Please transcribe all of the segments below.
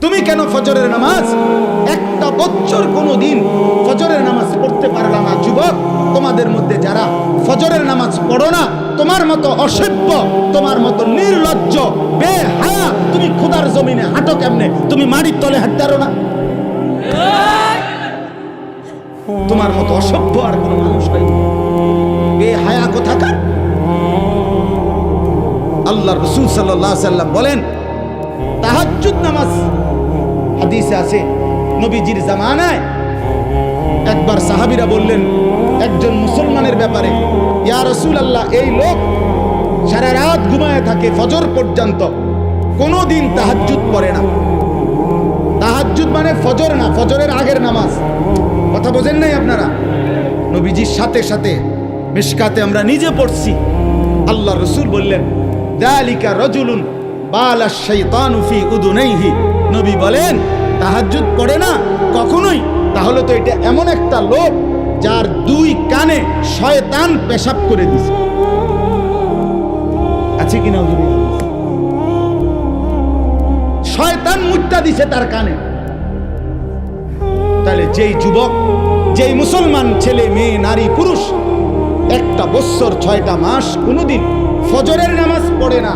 তুমি কেন ফজরের নামাজ একটা বছর কোনোদিন ফজরের নামাজ পড়তে পারলা না? যুবক, তোমাদের মধ্যে যারা ফজরের নামাজ পড়ো না, তোমার মতো অসভ্য, তোমার মতো নির্লজ্জ, বেহায়া, তুমি খোদার জমিনে হাঁটো কেমনে? তুমি মাটির তলে হাঁটতে পারো না? তোমার মতো অসভ্য আর কোনো মানুষ হয়? বেহায়া কোথাকার। আল্লাহ রাসূল সাল্লাল্লাহু আলাইহি সাল্লাম বলেন, তাহাজ্জুদ নামাজ হাদিসে আছে, নবীজির জামানায় একবার সাহাবীরা বললেন একজন মুসলমানের ব্যাপারে, ইয়া রাসূলুল্লাহ, এই লোক সারা রাত ঘুমায় থাকে ফজর পর্যন্ত, কোনোদিন তাহাজ্জুদ পড়ে না। তাহাজ্জুদ মানে ফজর না, ফজরের আগের নামাজ। কথা বোঝেন নাই আপনারা? নবীজির সাথে সাথে মিশকাতে আমরা নিজে পড়ছি, আল্লাহ রাসূল বললেন, যালিকা রাজুলুন বালা শাইতানু ফি উদুনাইহি। নবী বলেন, তাহাজ্জুদ পড়ে না কখনোই, তাহলে তো এটা এমন একটা লোক যার দুই কানে শয়তান পেশাব করে দিছে। আছে কিনা? শয়তান মুত্তা দিছে তার কানে। তাহলে যেই যুবক, যেই মুসলমান ছেলে মেয়ে নারী পুরুষ একটা বছর 6টা মাস কোনোদিন ফজরের নামাজ পড়ে না,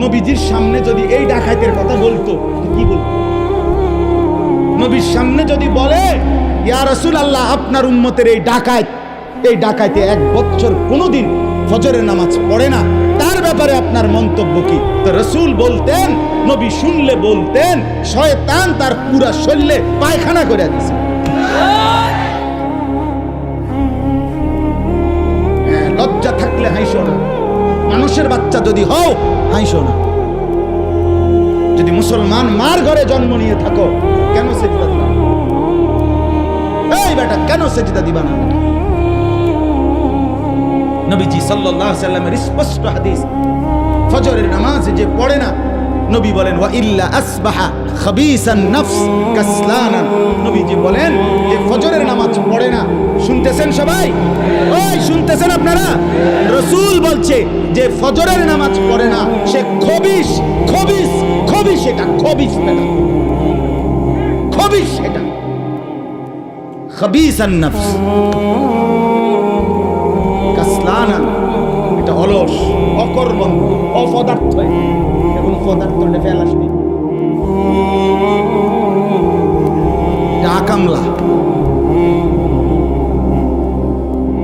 নবীজির সামনে যদি এই ডাকাতের কথা বলতো, কি বলতো? নবীর সামনে যদি বলে, ইয়া রাসূলুল্লাহ, আপনার উম্মতের এই ডাকাতে 1 বছর কোনোদিন ফজরের নামাজ পড়ে না, তার ব্যাপারে আপনার মন্তব্য কি? তো রাসূল বলতেন, নবী শুনলে বলতেন, শয়তান তার পুরা শরীরে পায়খানা করে দিয়েছে। লজ্জা থাকলে হাসো না। মানুষের বাচ্চা যদি হও, হাসো না। যদি মুসলমান মার ঘরে জন্ম নিয়ে থাকো, কেন সেজদা দিবা না? এই বেটা, কেন সেজদা দিবা না? নবীজি সাল্লাল্লাহু আলাইহি সাল্লামের স্পষ্ট হাদিস, ফজরের নামাজ যে পড়ে না, নবী বলেন, ওয়া ইল্লা আসবাহা খাবিসান নফস কাসলানান। নবীজি বলেন যে ফজরের নামাজ পড়ে না, শুনতেছেন সবাই? ওই শুনতেছেন আপনারা? রাসূল বলছে যে ফজরের নামাজ পড়ে না, সে খবিস, খবিস, খবিস, এটা খবিস, এটা খবিস, এটা খাবিসান নফস কাসলানান, এটা অলস, অকর্মণ্য, অপদার্থ। এবং পদার্থটা ফেল আসবে, কামলা।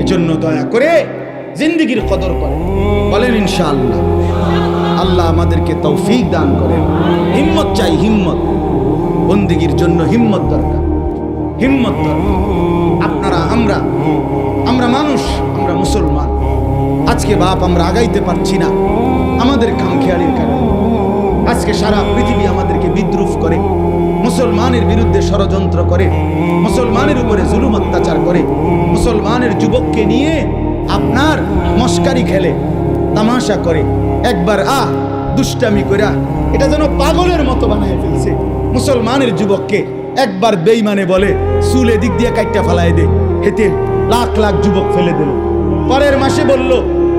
এজন্য দয়া করে জিন্দেগির কদর করে বলেন ইনশাআল্লাহ। আল্লাহ আমাদেরকে তৌফিক দান করেন। হিম্মত চাই, হিম্মত। বন্দেগীর জন্য হিম্মত দরকার, হিম্মত দরকার। আপনারা, আমরা মানুষ, আমরা মুসলমান। আজকে বাপ আমরা আগাইতে পারছি না আমাদের খামখেয়ালির কারণে। আজকে সারা পৃথিবী আমাদেরকে বিদ্রুপ করে, মুসলমানের বিরুদ্ধে ষড়যন্ত্র করে, মুসলমানের উপরে জুলুম অত্যাচার করে, মুসলমানের যুবককে নিয়ে আপনার মস্কারি খেলে, তামাশা করে, একবার দুষ্টামি করে এটা যেন পাগলের মতো বানায় ফেলছে। মুসলমানের যুবককে একবার বেঈমানে বলে চুল এদিক দিয়ে কাইটটা ফেলায় দে, হেতে লাখ লাখ যুবক ফেলে দিল। পরের মাসে বলল,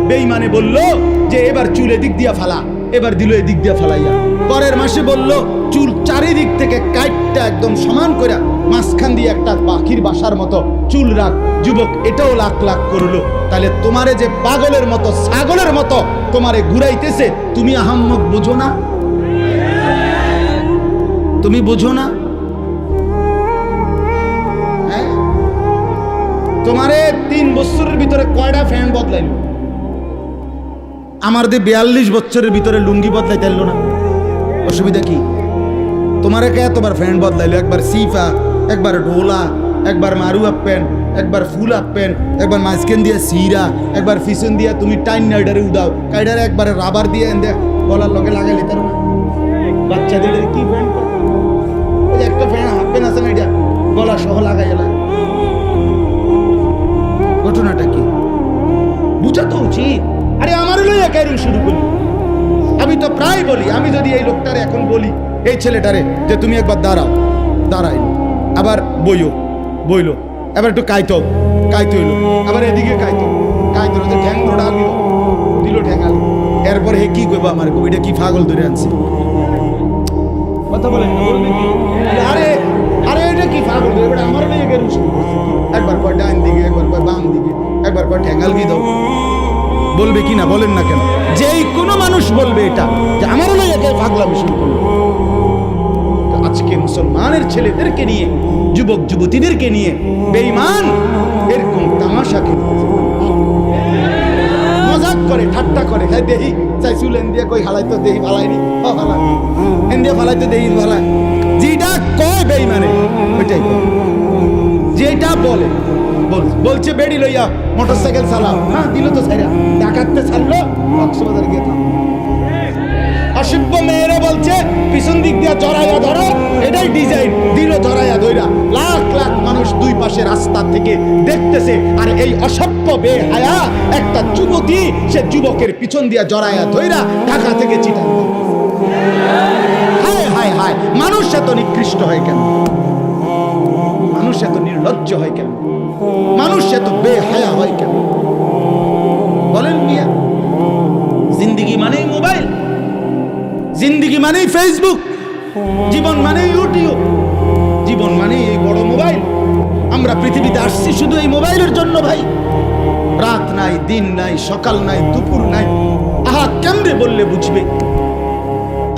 বেঈমানে বলল যে এবার চুল এদিক দিয়া ফালা, এবার দিল এদিক দিয়া ফালাইয়া। পরের মাসে বলল চুল চারিদিক থেকে কাইটটা একদম সমান করে মাঝখান দিয়ে একটা পাখির বাসার মতো চুল রাখ। যুবক এটাও লাখ লাখ করলো। তাহলে তোমারে যে পাগলের মতো, ছাগলের মতো তোমারে ঘুরাইতেছে, তুমি আহাম্মক বোঝো না? তুমি বোঝো না? তোমারে 3 বছরের ভিতরে কয়টা ফ্যান বদলাইল? আমার দিয়ে 42 বছরের ভিতরে লুঙ্গি বদলাইতে এলো না। অসুবিধা কি? তোমারে কে এতবার ফ্যান বদলাইলো? একবার সিফা, একবার ডোলা, একবার মারু আপ প্যান্ট, একবার ফুল আপ প্যান্ট, একবার মাঝখান দিয়ে সিরা, একবার পিছন দিয়ে তুমি টাইন নাইডারে উদাও, কাইডারে একবারে রাবার দিয়ে গলার লগে লাগাইলে তার না। বাচ্চাদের কি ফ্যান? ওই একটা ফ্যান হাফ প্যান্ট আছে না, এটা গলা সহ লাগাই গেল। ঘটনাটা কি বুঝা তো উচিত। আরে আমার লইয়া ক্যারিং শুরু করি। আমি তো প্রায় বলি, আমি যদি এই লোকটারে এখন বলি, এই ছেলেটারে যে তুমি একবার দাঁড়াও, দাঁড়াইল, আবার বইলো, এবার একটু কাইতো হইলো, আবার এদিকে কাইতো যে ঠ্যাং ডাল দিল ঠ্যাঙাল। এরপর হে কি কইবা আমার, এটা কি পাগল ধরে আনছে? কথা বলেন না, বলবে কি? আরে আরে এটা কি পাগল, এটা আমার মেয়েকে রুশন করছে, একবার কয় ডান দিকে, একবার কয় বাম দিকে, একবার কয় ঠ্যাঙ্গাল কি দাও, বলবে কি না? বলেন না কেন? যেই কোনো মানুষ বলবে এটা যে আমার মেয়েকে পাগলামি শুরু করলো। আজকে মুসলমানের ছেলেদেরকে নিয়ে, যুবক যুবতীদেরকে নিয়ে বেঈমান এরকম তামাশা খেলতেছে, মজাক করে, ঠাট্টা করে, খাই দেহি চাই চুলেন দিয়ে কই হালাই তো দেহি ফালাইনি, ও হালাই ইন্ডিয়া ফালাই তো দেহি ফালাই, যেটা কয় বেঈমানে ওইটাই করে, যেটা বলে বলছে বেড়ি লইয়া মোটরসাইকেল চালাও, হ্যাঁ দিল তো ছাইরা, ডাকাততে ছাড়লো, কক্সবাজার গিয়ে থাম। অসভ্য মেয়েরা বলছে পিছন দিক দিয়ে জড়াইয়া ধরো, এটাই ডিজাইন, দিল জড়াইয়া ধইরা, লাখ লাখ মানুষ দুই পাশে রাস্তা থেকে দেখতেছে, আর এই অসভ্য বেহায়া একটা যুবতী সে যুবকের পিছন দিয়া জড়াইয়া ধইরা ঢাকা থেকে চিটাং। হায় হায় হায়, মানুষ এত নিকৃষ্ট হয় কেন? মানুষ এত নির্লজ্জ হয় কেন? মানুষ এত বেহায়া হয় কেন? বলেন মিয়া, জিন্দিগি মানেই মোবাইল, জিন্দিগি মানেই ফেসবুক, জীবন মানেই ইউটিউব, জীবন মানেই এই বড় মোবাইল। আমরা পৃথিবীতে আসছি শুধু এই মোবাইলের জন্য ভাই। রাত নাই, দিন নাই, সকাল নাই, দুপুর নাই। আহা, কেমনে বললে বুঝবে?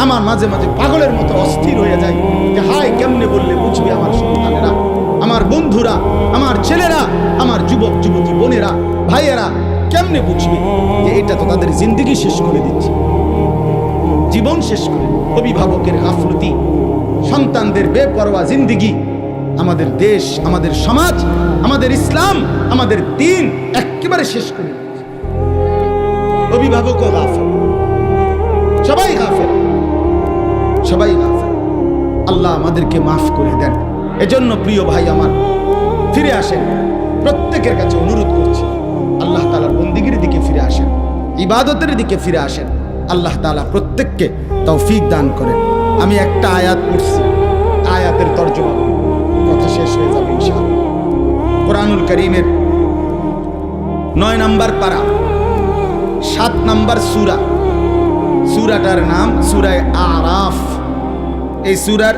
আমার মাঝে মাঝে পাগলের মতো অস্থির হয়ে যায় যে হায়, কেমনে বললে বুঝবে আমার সন্তানেরা, আমার বন্ধুরা, আমার ছেলেরা, আমার যুবক যুবতী বোনেরা, ভাইয়েরা কেমনে বুঝবে যে এটা তো তাদের জিন্দেগি শেষ করে দিচ্ছে, জীবন শেষ করে। অভিভাবকের গাফলতি, সন্তানদের বেপরোয়া জিন্দেগি আমাদের দেশ, আমাদের সমাজ, আমাদের ইসলাম, আমাদের দ্বীন একেবারে শেষ করে দিচ্ছে। অভিভাবকও গাফেল, সবাই গাফেল, সবাই গাফেল। আল্লাহ আমাদেরকে মাফ করে দেন। এজন্য প্রিয় ভাই আমার, ফিরে আসেন, প্রত্যেকের কাছে অনুরোধ করছি, আল্লাহ তাআলার বন্দেগীর দিকে ফিরে আসেন, ইবাদতের দিকে ফিরে আসেন। আল্লাহ তাআলা প্রত্যেককে তৌফিক দান করেন। আমি একটা আয়াত পড়ছি, আয়াতের তর্জমা, কথা শেষ হয়ে যাবে ইনশাআল্লাহ। কোরআনুল কারীমের 9 নম্বর পারা, 7 নম্বর সূরা, সূরাটার নাম সূরা আরাফ। এই সূরার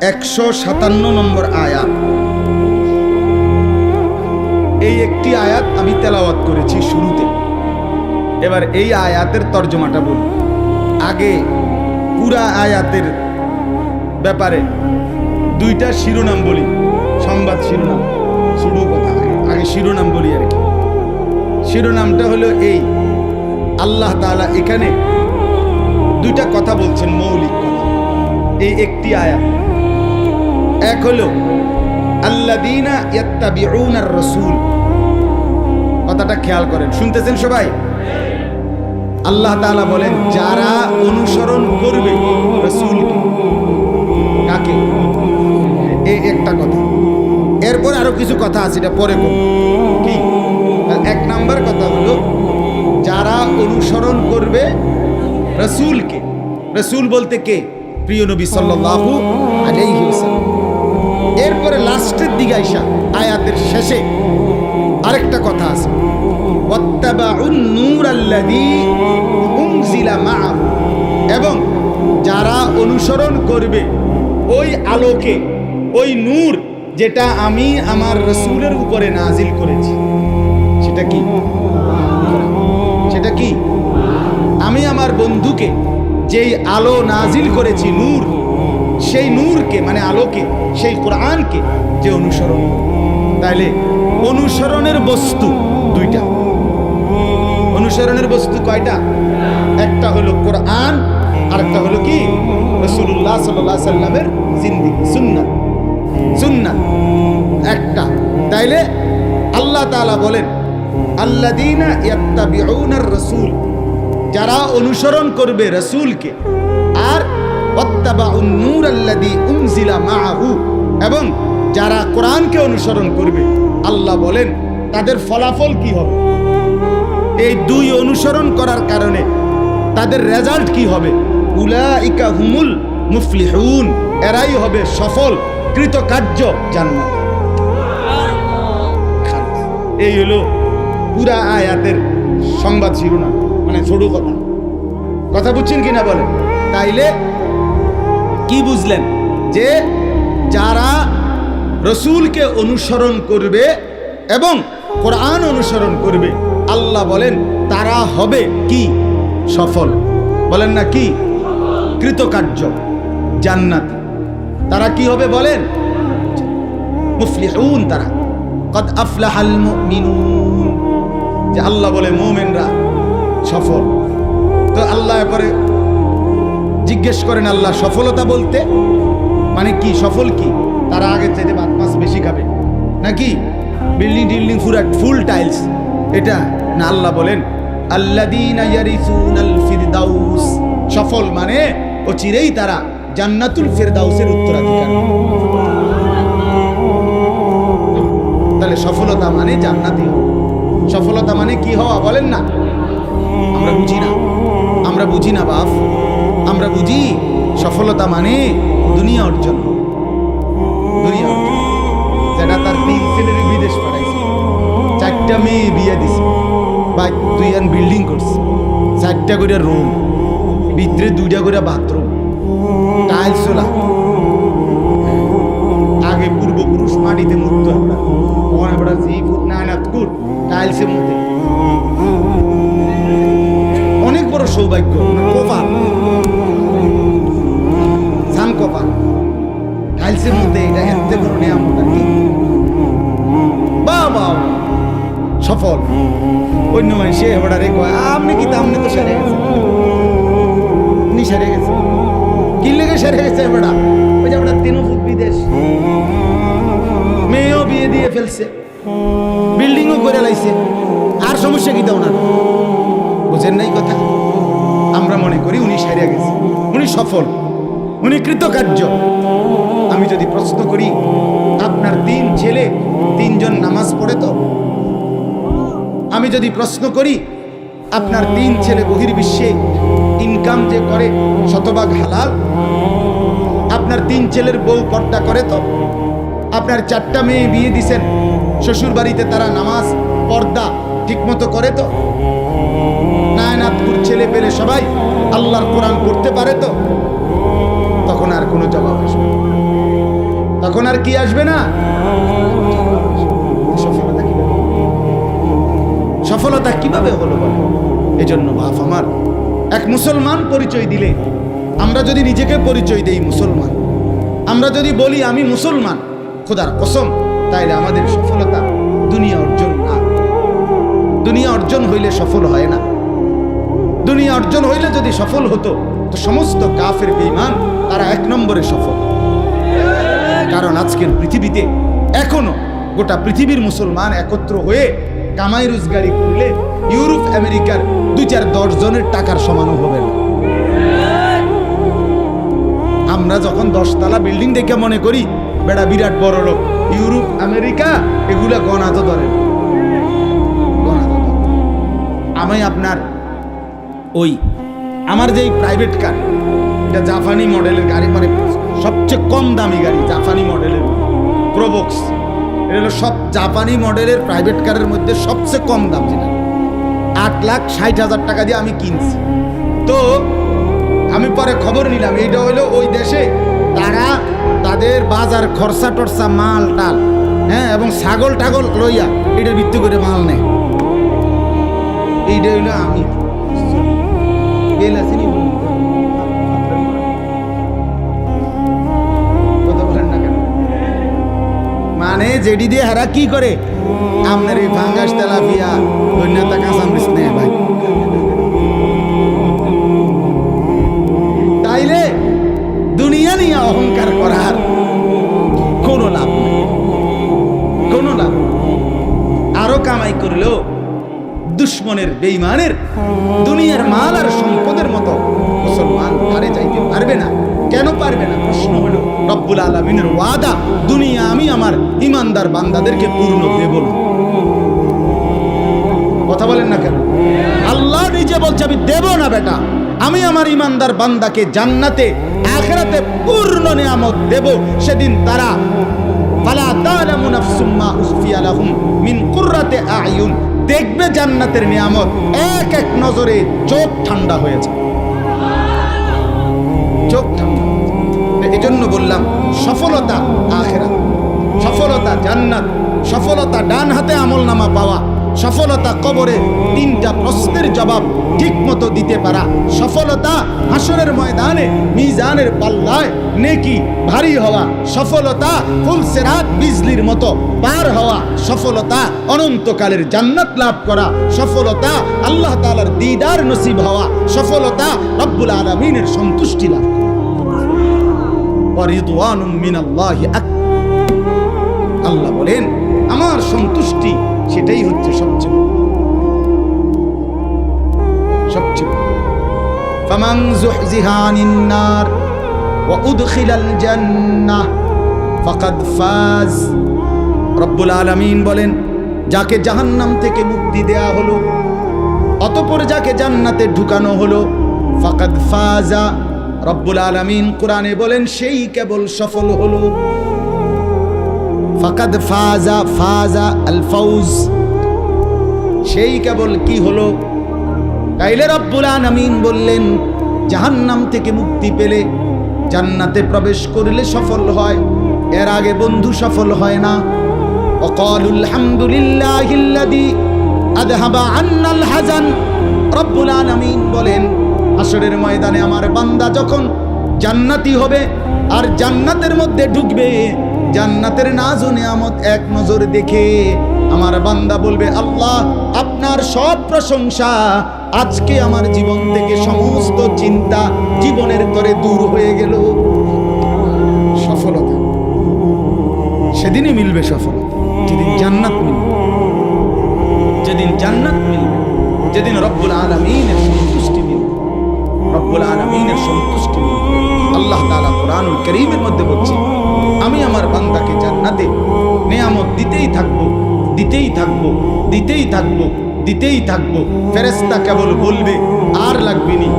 157 নম্বর আয়াত। এই একটি আয়াত আমি তেলাওয়াত করেছি শুরুতে। এবার এই আয়াতের তর্জমাটা বলি। আগে পুরা আয়াতের ব্যাপারে দুইটা শিরোনাম বলি, সংবাদ শিরোনাম, শুরু কথা আগে শিরোনাম বলি আর কি। শিরোনামটা হলো এই, আল্লাহ তাআলা এখানে দুইটা কথা বলছেন, মৌলিক কথা। এই একটি আয়াত, এক হলো আল্লাযীনা ইয়াত্তাবিউনার রাসূল, কথাটা খেয়াল করেন, শুনতেছেন সবাই? আল্লাহ তাআলা বলেন যারা অনুসরণ করবে রাসূলকে। কাকে? এই একটা কথা। এরপর আরো কিছু কথা আছে, এটা পরে বলব। কি? 1 নাম্বার কথা হলো যারা অনুসরণ করবে রাসূলকে। রাসূল বলতে কে? প্রিয় নবী সাল্লাল্লাহু আলাইহি ওয়াসাল্লাম। এরপরে লাস্টের দিকে আইসা আয়াতের শেষে আরেকটা কথা আছে, ওয়াত্তাবাউন নূরাল্লাযী উনজিলা মাআহু, এবং যারা অনুসরণ করবে ওই আলোকে, ওই নূর যেটা আমি আমার রাসূলের উপরে নাজিল করেছি। সেটা কি? সেটা কি? আমি আমার বন্ধুকে যেই আলো নাজিল করেছি, নূর, সেই নূরকে মানে আলোকে, সেই কোরআনকে যে অনুসরণ। তাইলে অনুসরণের বস্তু দুইটা। অনুসরণের বস্তু কয়টা? একটা হলো কোরআন, আর একটা হলো কি? রাসূলুল্লাহ সাল্লাল্লাহু আলাইহি সাল্লামের জিন্দেগি, সুন্নাত। সুন্নাত একটা। তাইলে আল্লাহ তাআলা বলেন আল্লাযীনা ইয়াত্তাবিউনার রাসূল, যারা অনুসরণ করবে রাসূলকে, আর ওয়াত্তাবাউন নূরাল্লাযী উনজিলা মাআহু, এবং যারা কোরআনকে অনুসরণ করবে, আল্লাহ বলেন তাদের ফলাফল কি হবে? এই দুই অনুসরণ করার কারণে তাদের রেজাল্ট কি হবে? উলাইকা হুমুল মুফলিহুন, এরাই হবে সফল কৃতকার্য জান্নাত। এই হলো পুরা আয়াতের সংবাদ শিরোনাম, মানে ছোট কথা। কথা বুঝছেন কিনা বলেন? তাইলে কি বুঝলেন? যে যারা রসুলকে অনুসরণ করবে এবং কোরআন অনুসরণ করবে, আল্লাহ বলেন তারা হবে কি? সফল। বলেন না কি? কৃতকার্য, জান্নাতি। তারা কি হবে বলেন? মুফলিহুন। তারা কদ আফলাহাল মুমিনুন, যে আল্লাহ বলে মুমিনরা সফল। তো আল্লাহ পরে জিজ্ঞেস করেন, আল্লাহ সফলতা বলতে মানে কি? সফল কি? তারা আগের চাইতে ভাত মাছ বেশি খাবে নাকি? বিল্ডিং টিল্ডিং পুরা ফুল টাইলস, এটা না। আল্লাহ বলেন আল্লাযীনা ইয়ারিসুনাল ফিরদাউস, সফল মানে ও চিরেই তারা জান্নাতুল ফিরদাউসের উত্তরাধিকারী। তাহলে সফলতা মানে জান্নাতি হওয়া। সফলতা মানে কি হওয়া বলেন না? আমরা বুঝি না, আমরা বুঝি না বাপ। আমরা বুঝি সফলতা মানে দুনিয়া অর্জন। দুনিয়া অর্জন, যেটা তার 3 ছেলের বিদেশ পাঠাইছে, 4টা মেয়ে বিয়ে দিছে, বা 2 বিল্ডিং করছে, 4টা করে রুম, ভিতরে 2টা করে বাথরুম, টাইলস চলা। আগে পূর্বপুরুষ মাটিতে মুক্ত আমরা টাইলসের মধ্যে। অনেক বড় সৌভাগ্য, কপাল, সান কপাল। টাইলসের মধ্যে এটা এত বড় নিয়ামত আর কি। বাবা সফল। অন্য মানুষে এবার কয় আপনি কি দাম তো সেরে গেছে, উনি সেরে গেছে। কি লেগে সেরে গেছে এবারটা? ওই যে আমরা 3 ফুট বিদেশ, মেয়েও বিয়ে দিয়ে ফেলছে, বিল্ডিংও করে লাইছে, আর সমস্যা কি দাও না? বুঝেন নাই কথা? আমরা মনে করি উনি সেরে গেছে, উনি সফল, উনি কৃতকার্য। আমি যদি প্রশ্ন করি আপনার 3 ছেলে 3 জন নামাজ পড়ে তো? আমি যদি প্রশ্ন করি আপনার 3 ছেলে বহির্বিশ্বে ইনকাম যে করে শতভাগ হালাল? আপনার 3 ছেলের বউ পর্দা করে তো? আপনার 4টা মেয়ে বিয়ে দিছেন, শ্বশুর বাড়িতে তারা নামাজ পর্দা ঠিক মতো করে তো? নায়নাতপুর ছেলে পেলে সবাই আল্লাহর কোরআন পড়তে পারে তো? তখন আর কোনো জবাব আসবে না। তখন আর কি আসবে না? সফলতা কিভাবে? সফলতা কিভাবে হলো বলে? এজন্য বাপ আমার, এক মুসলমান পরিচয় দিলে, আমরা যদি নিজেকে পরিচয় দেই মুসলমান, আমরা যদি বলি আমি মুসলমান খোদার কসম, তাইলে আমাদের সফলতা দুনিয়া অর্জন না। দুনিয়া অর্জন হইলে সফল হয় না। দুনিয়া অর্জন হইলে যদি সফল হতো তো সমস্ত কাফের বেঈমান তারা 1 নম্বরে সফল। কারণ আজকের পৃথিবীতে এখনো গোটা পৃথিবীর মুসলমান একত্র হয়ে কামাই রোজগারি করলে ইউরোপ আমেরিকার 2-4-10 জনের টাকার সমানও হবে না। আমরা যখন 10 তলা বিল্ডিং দেখে মনে করি বেড়া বিরাট বড় লোক, ইউরোপ আমেরিকা এগুলা গণা তো ধরে। আমি আপনার ওই আমার যে প্রাইভেট কার, এটা জাপানি মডেলের গাড়ি, মানে সবচেয়ে কম দামি গাড়ি, জাপানি মডেলের প্রোবক্স। এটা হলো সব জাপানি মডেলের প্রাইভেট কারের মধ্যে সবচেয়ে কম দাম, যেটা 8,60,000 টাকা দিয়ে আমি কিনছি। তো আমি পরে খবর নিলাম, এইটা হলো ওই দেশে তারা তাদের বাজার খরচা টরচা মাল টাল, হ্যাঁ, এবং ছাগল টাগল লইয়া এটার ভিত্তি করে মাল নেয়। এইটা হইলো আমি মানে যেটি দিয়ে হারা কি করে আপনার এই ফাঙ্গাস তেলাপিয়া ধন্যতা কাঁচামরিচ নেয় ভাই। তাইলে দুনিয়া নিয়ে অহংকার করার কোনো লাভ নেই, কোনো লাভ। আরো কামাই করলেও দুশ্মনের বেঈমানের দুনিয়ার মাল আর সম্পদের মতো মুসলমান ধারে যাইতে পারবে না। কেন পারবে না? প্রশ্ন হলো রব্বুল আলামিনের ওয়াদা, দুনিয়া আমি আমার ইমানদার বান্দাদেরকে পূর্ণ দেব না। কথা বলেন না কেন? আল্লাহ নিজে বলছে আমি দেব না বেটা, আমি আমার ইমানদার বান্দাকে জান্নাতে আখিরাতে পূর্ণ নিয়ামত দেব। সেদিন তারা ফালা তা'লামু নাফসুম মা উখফিয়া লাহুম মিন কুররাতি আ'য়ুন, দেখবে জান্নাতের নিয়ামত, এক এক নজরে চোখ ঠান্ডা হয়ে যায়, চোখ ঠান্ডা। এজন্য বললাম সফলতা আখিরাত, সফলতা জান্নাত, সফলতা ডান হাতে আমলনামা পাওয়া, সফলতা কবরে 3টা প্রশ্নের জবাব ঠিকমতো দিতে পারা, সফলতা হাসরের ময়দানে মিজানের পাল্লায় নেকি ভারী হওয়া, সফলতা ফুলসিরাত বিজলির মতো পার হওয়া, সফলতা অনন্তকালের জান্নাত লাভ করা, সফলতা আল্লাহ তাআলার দিদার নসিব হওয়া, সফলতা রব্বুল আলামিনের সন্তুষ্টি লাভ করা। ওয়ারিদওয়ানুম মিনাল্লাহি আকবার। আল্লাহ বলেন আমার সন্তুষ্টি সেটাই হচ্ছে সবচেয়ে বড়, সবচেয়ে বড়। ফামান যুহজিহা আনিন নার ওয়া উদখিলাল জান্নাহ ফাকাদ ফাজ। রব্বুল আলামিন বলেন যাকে জাহান্নাম থেকে মুক্তি দেয়া হলো অতঃপর যাকে জান্নাতে ঢুকানো হলো ফাকাদ ফাজা। রব্বুল আলামিন কোরআনে বলেন সেই কেবল সফল হলো। ফাকাদ ফাজা, ফাজা আল ফাউজ, সেই কেবল কি হলো। তাইলে রব্বুল আলামিন বললেন জাহান্নাম থেকে মুক্তি পেলে জান্নাতে প্রবেশ করলে সফল হয়, এর আগে বন্ধু সফল হয় না। ওয়াকালুল হামদুলিল্লাহিল্লাযী আযহাবা আন্নাল হাযান। রব্বুল আলামিন বলেন হাসরের ময়দানে আমার বান্দা যখন জান্নাতি হবে আর জান্নাতের মধ্যে ঢুকবে, জান্নাতের নাজ ও নিয়ামত এক নজর দেখে আমার বান্দা বলবে আল্লাহ আপনার সব প্রশংসা, আজকে আমার জীবন থেকে সমস্ত চিন্তা জীবনের তরে দূর হয়ে গেল। সফলতা সেদিনই মিলবে, সফলতা যেদিন জান্নাত মিলবে, যেদিন জান্নাত মিলবে, যেদিন রব্বুল আলামিনের সন্তুষ্টি মিলবে, রব্বুল আলামিনের সন্তুষ্টি মিলবে। আল্লাহ তাআলা কোরআনুল কারীমের মধ্যে বলছে আমি আমার বান্দাকে জান্নাতে নিয়ামত দিতেই থাকবো, দিতেই থাকবো, দিতেই থাকবো, দিতেই থাকবো। ফেরেশতা কেবল বলবে আর লাগবে নি,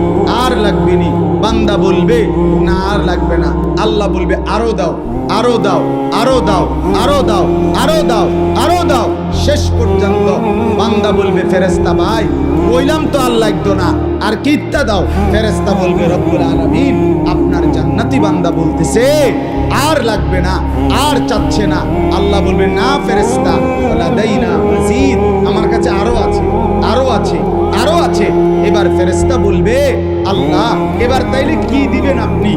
আর লাগবে নি। বান্দা বলবে না আর লাগবে না। আল্লাহ বলবে আরো দাও, আরো দাও, আরো দাও, আরো দাও, আরো দাও, আরো দাও। শেষ পর্যন্ত বান্দা বলবে ফেরেশতা ভাই বললাম তো আর লাগতো না, আর কিত্তা দাও। ফেরেশতা বলবে রব্বুল আলামিন আপনার জান্নাতি বান্দা বলতেছে আর লাগবে না, আর চাচ্ছে না। আল্লাহ বলবে না ফেরেশতা লাদাইনা মাজিদ, আমার কাছে আরো আছে, আরো আছে, আরো আছে। এবার ফেরেশতা বলবে আল্লাহ এবার তাইলে কি দিবেন আপনি,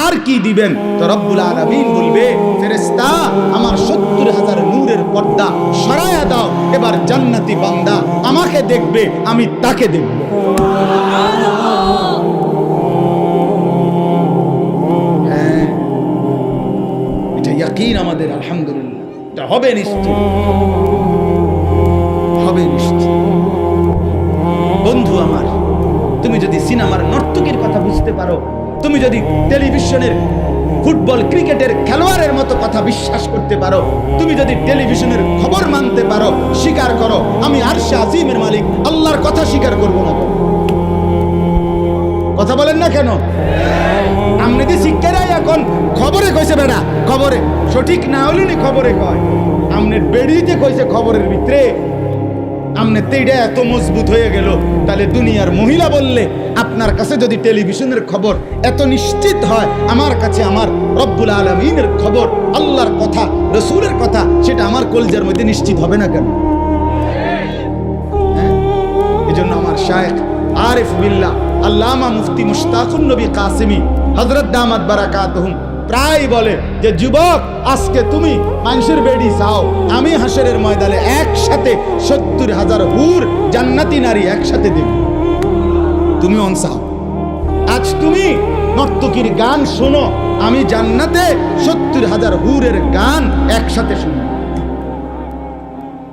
আর কি দিবেন? তো রব্বুল আলামিন বলবে ফেরেশতা আমার 70,000 নূরের পর্দা সরায়া দাও, এবার জান্নাতি বান্দা আমাকে দেখবে, আমি তাকে দেখব। হ্যাঁ এটা ইয়াকিন আমাদের, আলহামদুলিল্লাহ এটা হবে নিশ্চিত, হবে নিশ্চিত। বন্ধু আমার তুমি যদি সিনেমার নর্তকীর কথা বুঝতে পারো, তুমি যদি টেলিভিশনের ফুটবল ক্রিকেটের খেলোয়াড়ের মতো কথা বিশ্বাস করতে পারো, তুমি যদি টেলিভিশনের খবর মানতে পারো, স্বীকার করো আমি আরশে আজিমের মালিক আল্লাহর কথা স্বীকার করবো না। কথা বলেন না কেন? আপনি দি শিক্ষারাই এখন খবরে কইছে বেড়া, খবরে সঠিক না হলে নি খবরে কয়, আপনি বেড়িতে কইছে খবরের ভিতরে, আপনি তেইটা এত মজবুত হয়ে গেল। তাহলে দুনিয়ার মহিলা বললে আপনার কাছে যদি টেলিভিশনের খবর এত নিশ্চিত হয়, আমার কাছে আমার রব্বুল আলামিনের খবর, আল্লাহর কথা, রাসূলের কথা, সেটা আমার কলজার মধ্যে নিশ্চিত হবে না কেন? এজন্য আমার শায়েখ আরিফ বিল্লাহ আল্লামা মুফতি মুশতাকুন নবী কাসেমি হযরত দামাত বারাকাতুহুম প্রায় বলে যে যুবক আজকে তুমি মানুষের বেড়ি চাও, আমি হাসরের ময়দানে একসাথে 70,000 হুর জান্নাতি নারী একসাথে দেব, তুমি অনসাও। আজ তুমি নর্তকীর গান শোনো, আমি জান্নাতে 70,000 হুরের গান একসাথে শুনো।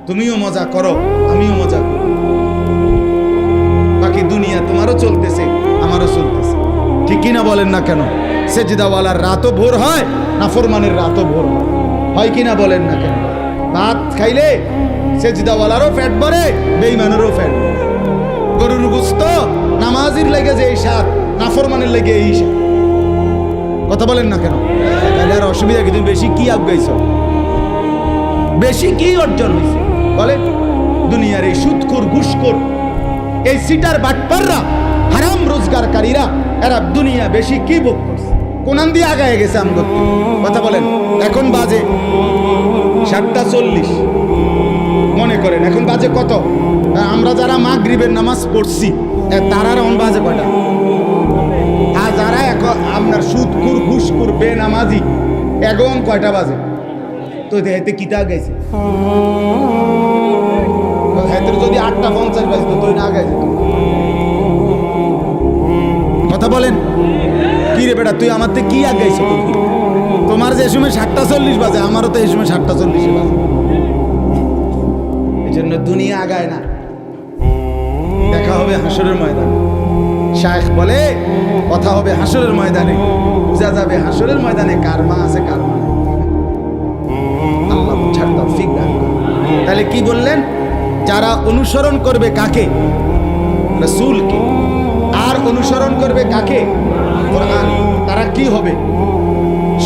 তুমিও মজা করো, আমিও মজা করি। বাকি দুনিয়া তোমারও চলতেছে, আমারও চলতেছে, ঠিক কিনা বলেন না কেন? সেজদাওয়ালার রাতও ভোর হয়, নাফরমানের রাতও ভোর হয় কিনা বলেন না কেন? ভাত খাইলে সেজদাওয়ালারও ফ্যাট বাড়ে, বেঈমানেরও ফ্যাট। গরুর গোশত নামাজির লেগে যে এই স্বাদ, নাফরমানের লেগে এই স্বাদ। কথা বলেন না কেন? তাহলে আর অসুবিধা কি? তুমি বেশি কি আগাইছ, বেশি কি অর্জন হয়েছে বলে? দুনিয়ার এই সুদখোর, ঘুষখোর, এই সিটার বাটপাররা, হারাম রোজগারকারীরা, এরা দুনিয়া বেশি কি ভোগ করছে? কোনান দিয়ে আগায় গেছে আমগো। কথা বলেন, এখন বাজে 7:40। মনে করেন এখন বাজে কত? আমরা যারা মাগরিবের নামাজ পড়ছি তারার এখন বাজে কয়টা? আর যারা এখন আপনার সুদকুর ঘুষকুর বেনামাজি এখন কয়টা বাজে? তো এতে কিতা গেছে যদি 8:50 বাজতো তুই না আগে যেত। কথা বলেন, কি রে বেটা তুই আমার থেকে কি আগাইছ? তোমার যে সময় 7:40 বাজে, আমারও তো এই সময় 7:40 বাজে। এই জন্য দুনিয়া আগায় না। দেখা হবে হাসরের ময়দানে। শায়েখ বলে কথা হবে হাসরের ময়দানে, বোঝা যাবে হাসরের ময়দানে কার মা আছে কার মা। আল্লাহ বুঝার তৌফিক দান করুন। তাহলে কি বললেন? যারা অনুসরণ করবে কাকে? রাসূলকে। আর অনুসরণ করবে কাকে? কোরআন। তারা কি হবে?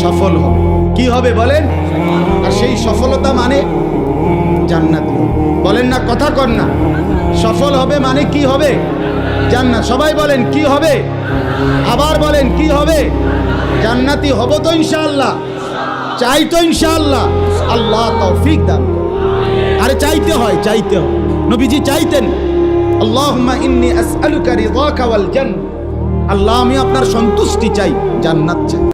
সফল হবে। কি হবে বলেন? আর সেই সফলতা মানে জান্নাত। বলেন না, কথা কর না। সফল হবে মানে কি হবে? জান্নাত। সবাই বলেন কি হবে? আবার বলেন কি হবে? জান্নাতি হব তো ইনশাআল্লাহ। চাই তো ইনশাআল্লাহ। আল্লাহ তৌফিক দান। আরে চাইতে হয়, চাইতে হয়। নবীজি চাইতেন আল্লাহুম্মা ইন্নী আসআলুকা রিদাকা ওয়াল জান্নাহ। আল্লাহ আমি আপনার সন্তুষ্টি চাই, জান্নাত চাই।